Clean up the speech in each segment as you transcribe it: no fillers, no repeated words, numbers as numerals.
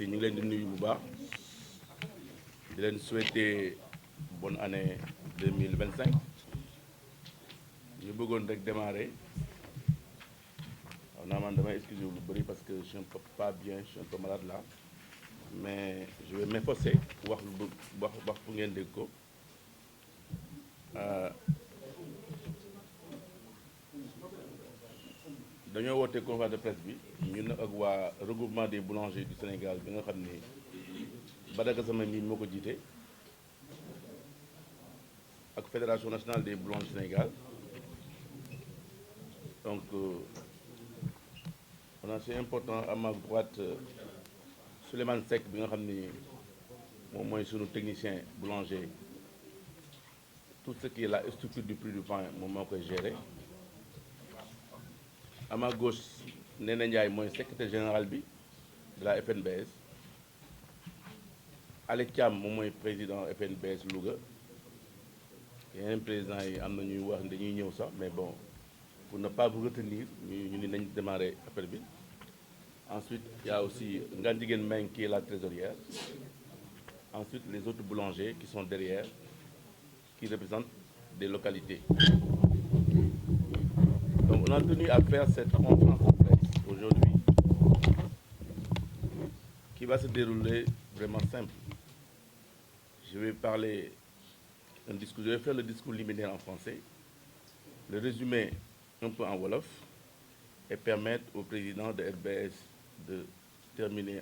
aussi ñu ngi leen di nuyu bu baax di leen souhaiter bonne année 2025 ñu bëggoon rek démarrer waaw naa man damay excusé lu bëri parce que je suis un peu pas bien, je suis un peu malade là, mais je vais m'efforcer wax lu wax pour ngeen dégg ko. dañoo woote conférence de presse bi ñun ak waa regroupement des boulangers du Sénégal bi nga xam ne Badaka Sama mii moo ko jiite ak fédération nationale des boulangers du Sénégal. Donc on a c'est important à ma droite Souleymane Seck bi nga xam ni moom mooy sunu technicien boulanger, tout ce qui est la structure du prix du pain moom moo koy gérer. À ma gauche Néné Ndiaye mooy secrétaire général bi de la FNBS. Alec Thiam moom mooy président FNBS Louga. yeneen président yi am na ñuy wax dañuy ñëw sax, mais bon pour ne pas vous retenir ñu ni nañ démarrer appel bi. Ensuite il y a aussi Ngandiguène Meng qui est la trésorière. Ensuite les autres boulangers qui sont derrière, qui représentent des localités. Donc on a tenu à faire cette conférence de presse aujourd'hui qui va se dérouler vraiment simple. Je vais parler je vais faire le discours liminaire en français, le résumer un peu en wolof et permettre au président de RBS de terminer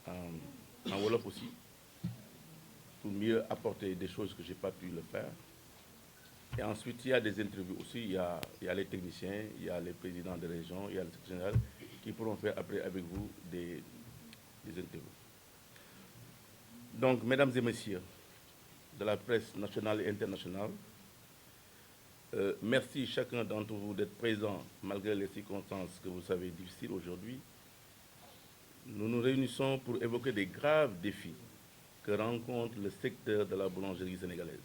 en wolof aussi, pour mieux apporter des choses que j'ai pas pu le faire. Et ensuite, il y a des interviews aussi, il y a les techniciens, il y a les présidents de région, il y a le secrétaire général qui pourront faire après avec vous des interviews. Donc, mesdames et messieurs de la presse nationale et internationale, merci chacun d'entre vous d'être présent malgré les circonstances que vous savez difficiles aujourd'hui. Nous nous réunissons pour évoquer des graves défis que rencontre le secteur de la boulangerie sénégalaise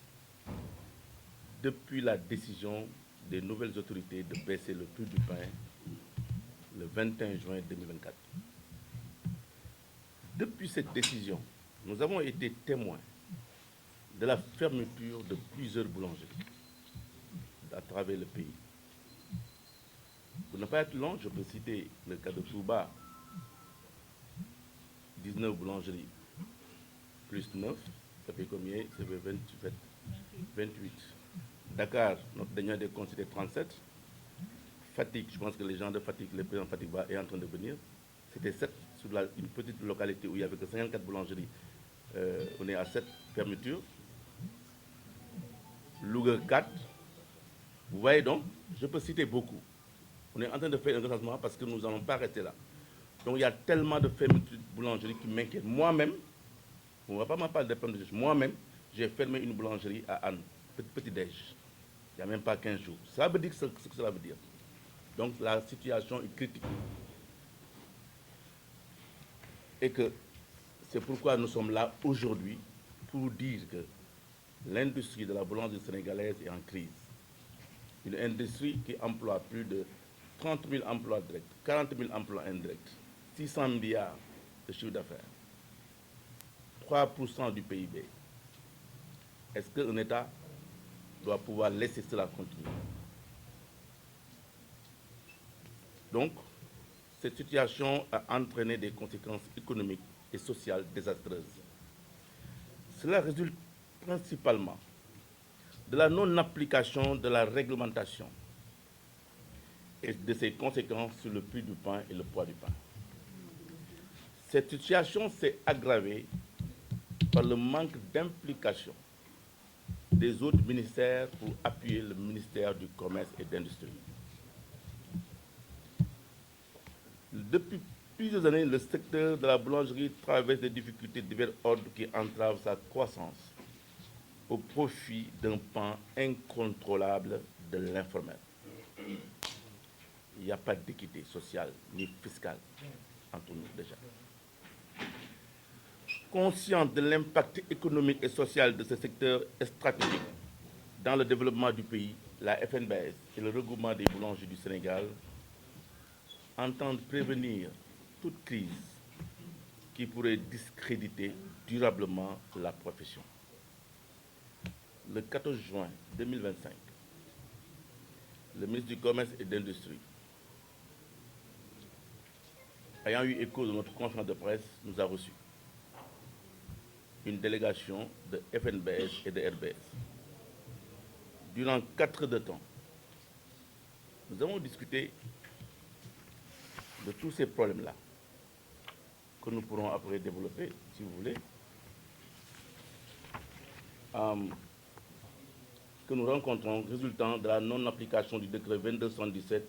depuis la décision des nouvelles autorités de baisser le prix du pain le 21 juin 2024. Depuis cette décision, nous avons été témoins de la fermeture de plusieurs boulangeries à travers le pays. Pour ne pas être long, je peux citer le cas de Touba, 19 boulangeries plus 9, ça fait combien? Ça fait 28. Dakar, notre dernier décompte c'était 37. Fatick, je pense que les gens de Fatick, le président Fatick est en train de venir. C'était 7 sur une petite localité où il n'y avait que 54 boulangeries. On est à 7 fermetures. Louga 4. Vous voyez donc, je peux citer beaucoup. On est en train de faire un recensement parce que nous n'allons pas rester là. Donc il y a tellement de fermetures de boulangeries qui m'inquiètent. Moi-même, on ne va pas m'en parler de fermeture. Moi-même, j'ai fermé une boulangerie à Anne, petit-déj. Il n'y a même pas 15 jours. Ça veut dire ce que cela veut dire. Donc la situation est critique. Et que c'est pourquoi nous sommes là aujourd'hui pour dire que l'industrie de la boulangerie sénégalaise est en crise. Une industrie qui emploie plus de 30 000 emplois directs, 40 000 emplois indirects, 600 milliards de chiffre d'affaires, 3% du PIB. Est-ce qu'un État doit pouvoir laisser cela continuer? Donc, cette situation a entraîné des conséquences économiques et sociales désastreuses. Cela résulte principalement de la non-application de la réglementation et de ses conséquences sur le prix du pain et le poids du pain. Cette situation s'est aggravée par le manque d'implication des autres ministères pour appuyer le ministère du Commerce et de l'Industrie. Depuis plusieurs années, le secteur de la boulangerie traverse des difficultés de divers ordres qui entravent sa croissance au profit d'un pan incontrôlable de l'informel. Il n'y a pas d'équité sociale ni fiscale entre nous déjà. Consciente de l'impact économique et social de ce secteur stratégique dans le développement du pays, la FNBS et le regroupement des boulangers du Sénégal entendent prévenir toute crise qui pourrait discréditer durablement la profession. Le 14 juin 2025, le ministre du Commerce et de l'Industrie, ayant eu écho de notre conférence de presse, nous a reçus une délégation de FNBS et de RBS. Durant 4 heures de temps, nous avons discuté de tous ces problèmes-là, que nous pourrons après développer, si vous voulez, que nous rencontrons résultant de la non-application du décret 2217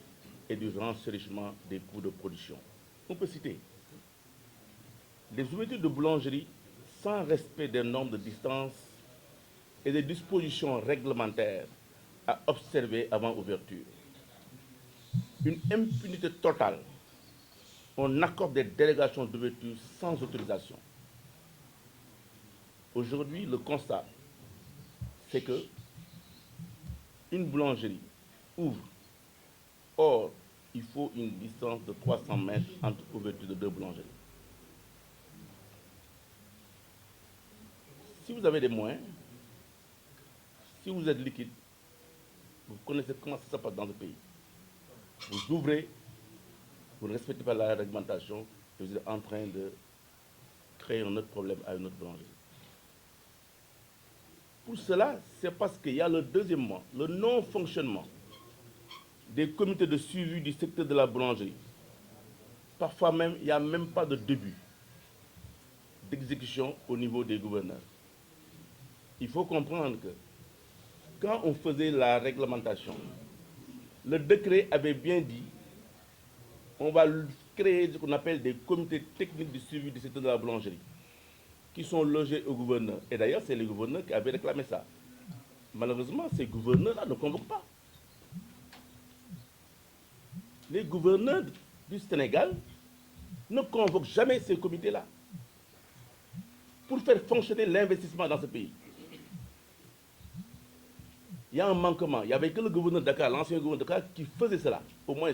et du renchérissement des coûts de production. On peut citer les ouvertures de boulangerie sans respect des normes de distance et des dispositions réglementaires à observer avant ouverture. Une impunité totale. On accorde des délégations d'ouverture sans autorisation. Aujourd'hui, le constat, c'est que une boulangerie ouvre. Or, il faut une distance de 300 mètres entre ouverture de 2 boulangeries. Si vous avez des moyens, si vous êtes liquide, vous connaissez comment ça se passe dans ce pays. Vous ouvrez, vous ne respectez pas la réglementation et vous êtes en train de créer un autre problème à une autre boulangerie. Pour cela, c'est parce qu'il y a le deuxième mois, le non-fonctionnement des comités de suivi du secteur de la boulangerie. Parfois même, il n'y a même pas de début d'exécution au niveau des gouverneurs. Il faut comprendre que quand on faisait la réglementation, le décret avait bien dit on va créer ce qu'on appelle des comités techniques de suivi du secteur de la boulangerie qui sont logés au gouverneur. Et d'ailleurs, c'est les gouverneurs qui avaient réclamé ça. Malheureusement, ces gouverneurs-là ne convoquent pas. Les gouverneurs du Sénégal ne convoquent jamais ces comités-là pour faire fonctionner l'investissement dans ce pays. Il y a un manquement. Il n'y avait que le gouverneur de Dakar, l'ancien gouverneur de Dakar, qui faisait cela, au moins.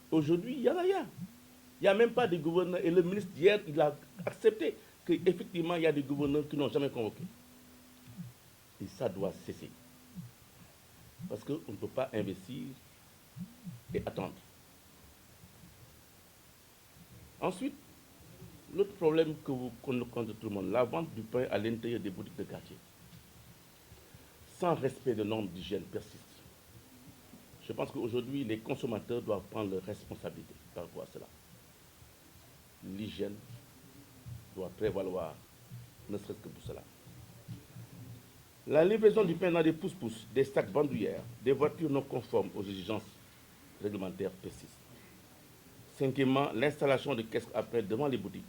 Aujourd'hui, il n'y en a rien. Il n'y a même pas de gouverneurs. Et le ministre hier, il a accepté qu'effectivement, il y a des gouverneurs qui n'ont jamais convoqué. Et ça doit cesser. Parce qu'on ne peut pas investir et attendre. Ensuite, l'autre problème que vous connaissez tout le monde, la vente du pain à l'intérieur des boutiques de quartier, sans respect de normes d'hygiène persiste. Je pense qu'aujourd'hui, les consommateurs doivent prendre leurs responsabilités par rapport à cela. L'hygiène doit prévaloir, ne serait-ce que pour cela. La livraison du pain dans des pousse-pousse, des sacs bandoulières, des voitures non conformes aux exigences réglementaires persiste. Cinquièmement, l'installation de caisses après devant les boutiques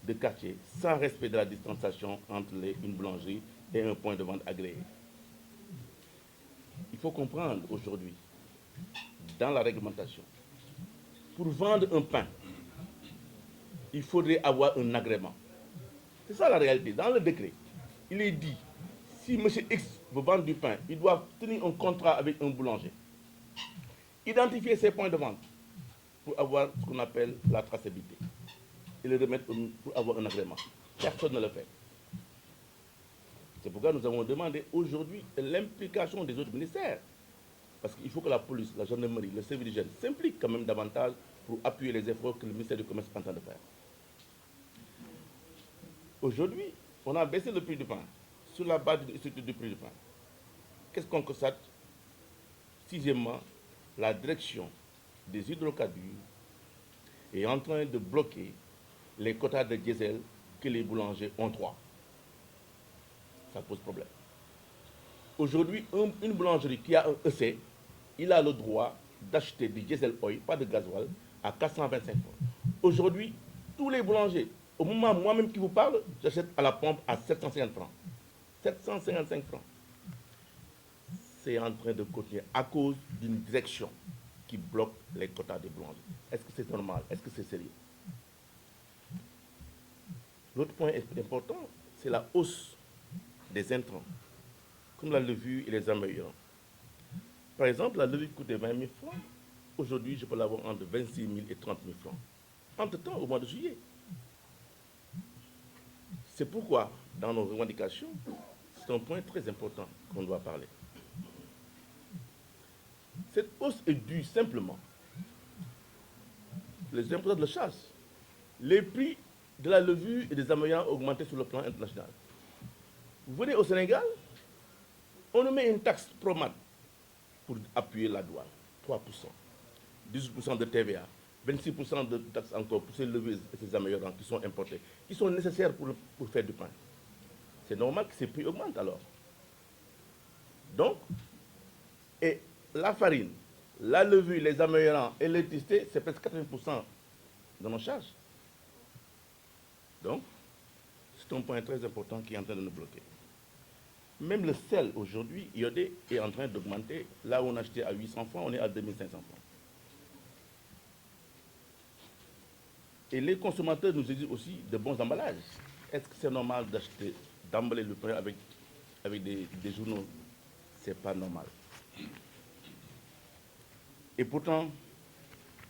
de quartier sans respect de la distanciation entre une boulangerie et un point de vente agréé. Il faut comprendre aujourd'hui, dans la réglementation, pour vendre un pain, il faudrait avoir un agrément. C'est ça la réalité. Dans le décret, il est dit, si M. X veut vendre du pain, il doit tenir un contrat avec un boulanger. Identifier ses points de vente pour avoir ce qu'on appelle la traçabilité et le remettre pour avoir un agrément. Personne ne le fait. C'est pourquoi nous avons demandé aujourd'hui l'implication des autres ministères. Parce qu'il faut que la police, la gendarmerie, le service d'hygiène s'impliquent quand même davantage pour appuyer les efforts que le ministère du Commerce est en train de faire. Aujourd'hui, on a baissé le prix du pain sur la base d'une structure du prix du pain. Qu'est-ce qu'on constate? Sixièmement, la direction des hydrocarbures est en train de bloquer les quotas de diesel que les boulangers ont droit. Ça pose problème. Aujourd'hui, une boulangerie qui a un EC, il a le droit d'acheter du diesel oil, pas de gasoil, à 425 francs. Aujourd'hui, tous les boulangers, au moment moi-même qui vous parle, j'achète à la pompe à 750 francs. 755 francs. C'est en train de continuer à cause d'une direction qui bloque les quotas des boulangers. Est-ce que c'est normal? Est-ce que c'est sérieux? L'autre point important, c'est la hausse des intrants, comme la levure et les ameublements. Par exemple, la levure coûtait 20 000 francs. Aujourd'hui, je peux l'avoir entre 26 000 et 30 000 francs. Entre-temps, au mois de juillet, C'est pourquoi, dans nos revendications, c'est un point très important qu'on doit parler. Cette hausse est due simplement les importateurs de chasse. Les prix de la levure et des améliorants ont augmenté sur le plan international. Vous venez au Sénégal, on nous met une taxe promate pour appuyer la douane, 3%, 18% de TVA, 26% de taxes encore pour ces levures et ces améliorants qui sont importés, qui sont nécessaires pour faire du pain. C'est normal que ces prix augmentent alors. Donc, et la farine, la levure, les améliorants et l'électricité, c'est presque 80% de nos charges. Donc, c'est un point très important qui est en train de nous bloquer. Même le sel aujourd'hui, iodé, est en train d'augmenter. Là où on achetait à 800 francs, on est à 2500 francs. Et les consommateurs nous exigent aussi de bons emballages. Est-ce que c'est normal d'acheter, d'emballer le pain avec des journaux? Ce n'est pas normal. Et pourtant,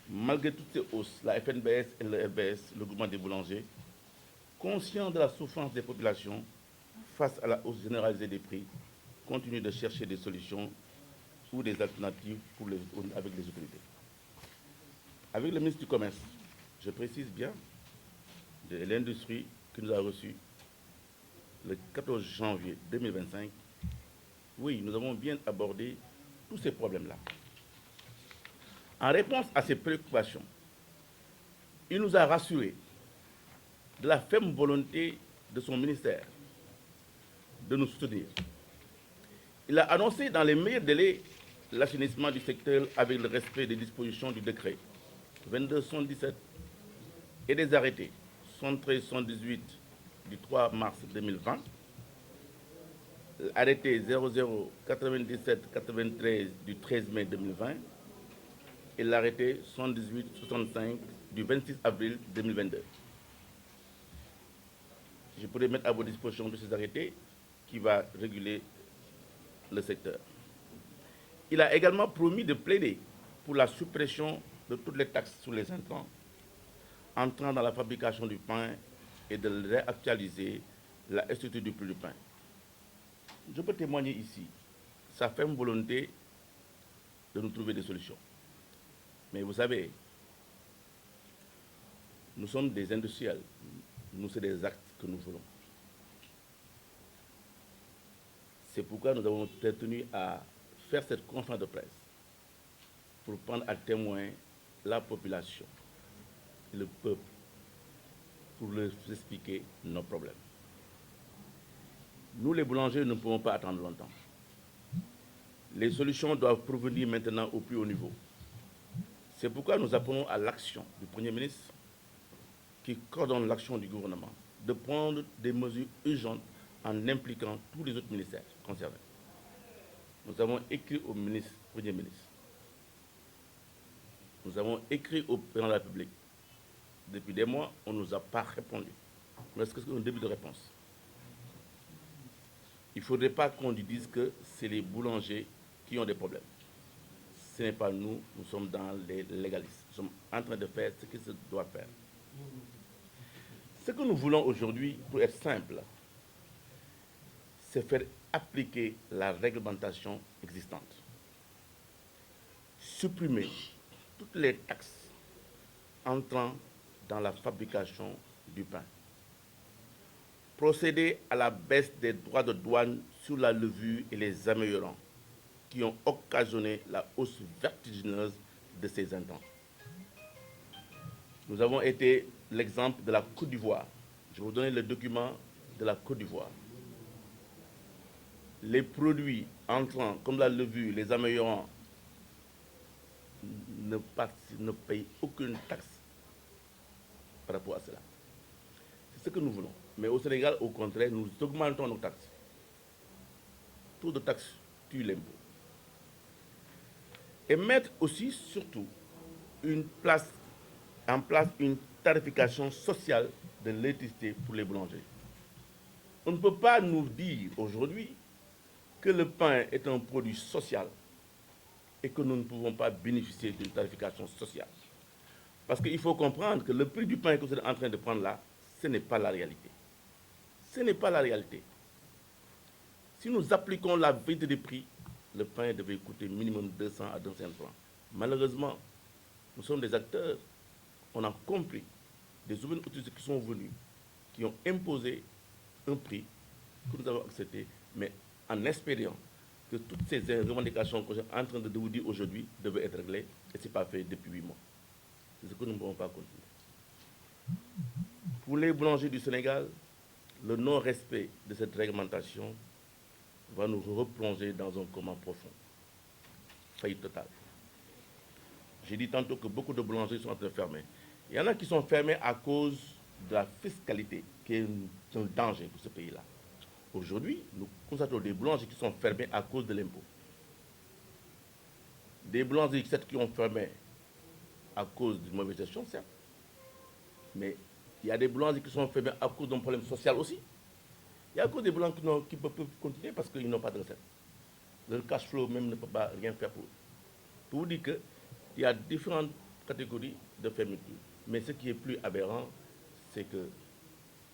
malgré toutes ces hausses, la FNBS et le RBS, le groupement des boulangers, conscient de la souffrance des populations face à la hausse généralisée des prix, continuent de chercher des solutions ou des alternatives avec les autorités. Avec le ministre du Commerce, je précise bien, de l'industrie qui nous a reçus le 14 janvier 2025, oui, nous avons bien abordé tous ces problèmes-là. En réponse à ces préoccupations, il nous a rassurés de la ferme volonté de son ministère de nous soutenir. Il a annoncé dans les meilleurs délais l'assainissement du secteur avec le respect des dispositions du décret 2217 et des arrêtés 73-118 du 3 mars 2020, l'arrêté 00-97-93 du 13 mai 2020 et l'arrêté 118-65 du 26 avril 2022. Je pourrais mettre à vos dispositions de ces arrêtés qui va réguler le secteur. Il a également promis de plaider pour la suppression de toutes les taxes sur les intrants entrant dans la fabrication du pain et de réactualiser la structure du prix du pain. Je peux témoigner ici sa ferme volonté de nous trouver des solutions. Mais vous savez, nous sommes des industriels, nous, c'est des actes que nous voulons. C'est pourquoi nous avons tenu à faire cette conférence de presse pour prendre à témoin la population et le peuple pour leur expliquer nos problèmes. Nous, les boulangers, ne pouvons pas attendre longtemps. Les solutions doivent provenir maintenant au plus haut niveau. C'est pourquoi nous appelons à l'action du Premier ministre qui coordonne l'action du gouvernement de prendre des mesures urgentes en impliquant tous les autres ministères concernés. Nous avons écrit au Premier ministre. Nous avons écrit au président de la République. Depuis des mois, on ne nous a pas répondu. Mais est-ce que c'est un début de réponse? Il ne faudrait pas qu'on dise que c'est les boulangers qui ont des problèmes. Ce n'est pas nous, nous sommes dans les légalistes. Nous sommes en train de faire ce qui se doit faire. Ce que nous voulons aujourd'hui, pour être simple, c'est faire appliquer la réglementation existante. Supprimer toutes les taxes entrant dans la fabrication du pain. Procéder à la baisse des droits de douane sur la levure et les améliorants qui ont occasionné la hausse vertigineuse de ces intrants. Nous avons été l'exemple de la Côte d'Ivoire. Je vais vous donner le document de la Côte d'Ivoire. Les produits entrants, comme la levure, les améliorants, ne payent aucune taxe par rapport à cela. C'est ce que nous voulons. Mais au Sénégal, au contraire, nous augmentons nos taxes. Taux de taxe tue l'impôt. Et mettre aussi, surtout, en place une tarification sociale de l'électricité pour les boulangers. On ne peut pas nous dire aujourd'hui que le pain est un produit social et que nous ne pouvons pas bénéficier d'une tarification sociale. Parce qu'il faut comprendre que le prix du pain que vous êtes en train de prendre là, ce n'est pas la réalité. Ce n'est pas la réalité. Si nous appliquons la vérité des prix, le pain devait coûter minimum 200 à 250 francs. Malheureusement, nous sommes des acteurs, on a compris, des nouvelles autorités qui sont venues, qui ont imposé un prix que nous avons accepté, mais en espérant que toutes ces revendications que je suis en train de vous dire aujourd'hui devaient être réglées, et ce n'est pas fait depuis 8 mois. C'est ce que nous ne pouvons pas continuer. Pour les boulangers du Sénégal, le non-respect de cette réglementation va nous replonger dans un coma profond. Faillite totale. J'ai dit tantôt que beaucoup de boulangeries sont en train de fermer. Il y en a qui sont fermés à cause de la fiscalité, qui est un danger pour ce pays-là. Aujourd'hui, nous constatons des boulangeries qui sont fermées à cause de l'impôt. Des boulangeries qui ont fermé à cause d'une mauvaise gestion, certes. Mais il y a des boulangeries qui sont fermées à cause d'un problème social aussi. Il y a à cause des boulangers qui peuvent continuer parce qu'ils n'ont pas de recette. Le cash flow même ne peut pas rien faire pour eux. Pour vous dire qu'il y a différentes catégories de fermeture. Mais ce qui est plus aberrant, c'est que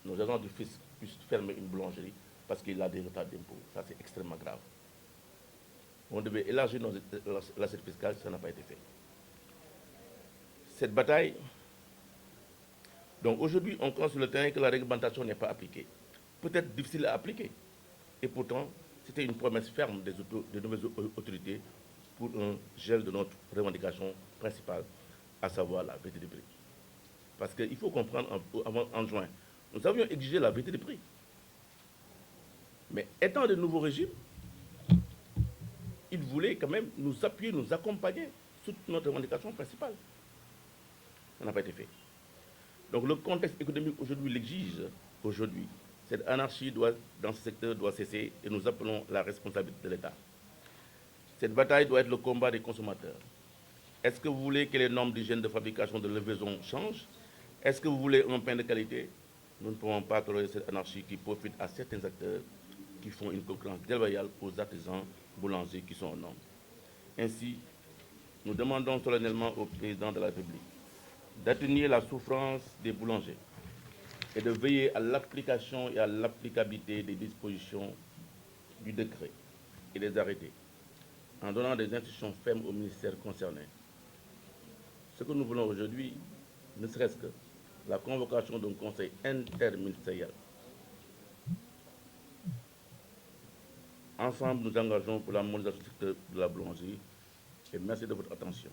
nos agents du fisc puissent fermer une boulangerie parce qu'il a des retards d'impôts. Ça, c'est extrêmement grave. On devait élargir l'assiette fiscale, ça n'a pas été fait. Cette bataille, donc aujourd'hui, on compte sur le terrain que la réglementation n'est pas appliquée. Peut-être difficile à appliquer. Et pourtant, c'était une promesse ferme des nouvelles autorités pour un gel de notre revendication principale, à savoir la vérité des prix. Parce qu'il faut comprendre, en juin, nous avions exigé la vérité des prix. Mais étant de nouveaux régimes, ils voulaient quand même nous appuyer, nous accompagner sur notre revendication principale. Ça n'a pas été fait. Donc le contexte économique aujourd'hui l'exige. Aujourd'hui, cette anarchie dans ce secteur doit cesser et nous appelons la responsabilité de l'État. Cette bataille doit être le combat des consommateurs. Est-ce que vous voulez que les normes d'hygiène de fabrication de livraison changent? Est-ce que vous voulez un pain de qualité? Nous ne pouvons pas tolérer cette anarchie qui profite à certains acteurs qui font une concurrence déloyale aux artisans boulangers qui sont aux normes. Ainsi, nous demandons solennellement au président de la République d'atténuer la souffrance des boulangers et de veiller à l'application et à l'applicabilité des dispositions du décret et des arrêtés, en donnant des instructions fermes aux ministères concernés. Ce que nous voulons aujourd'hui, ne serait-ce que la convocation d'un conseil interministériel. Ensemble, nous engageons pour la modernisation du secteur de la boulangerie et merci de votre attention.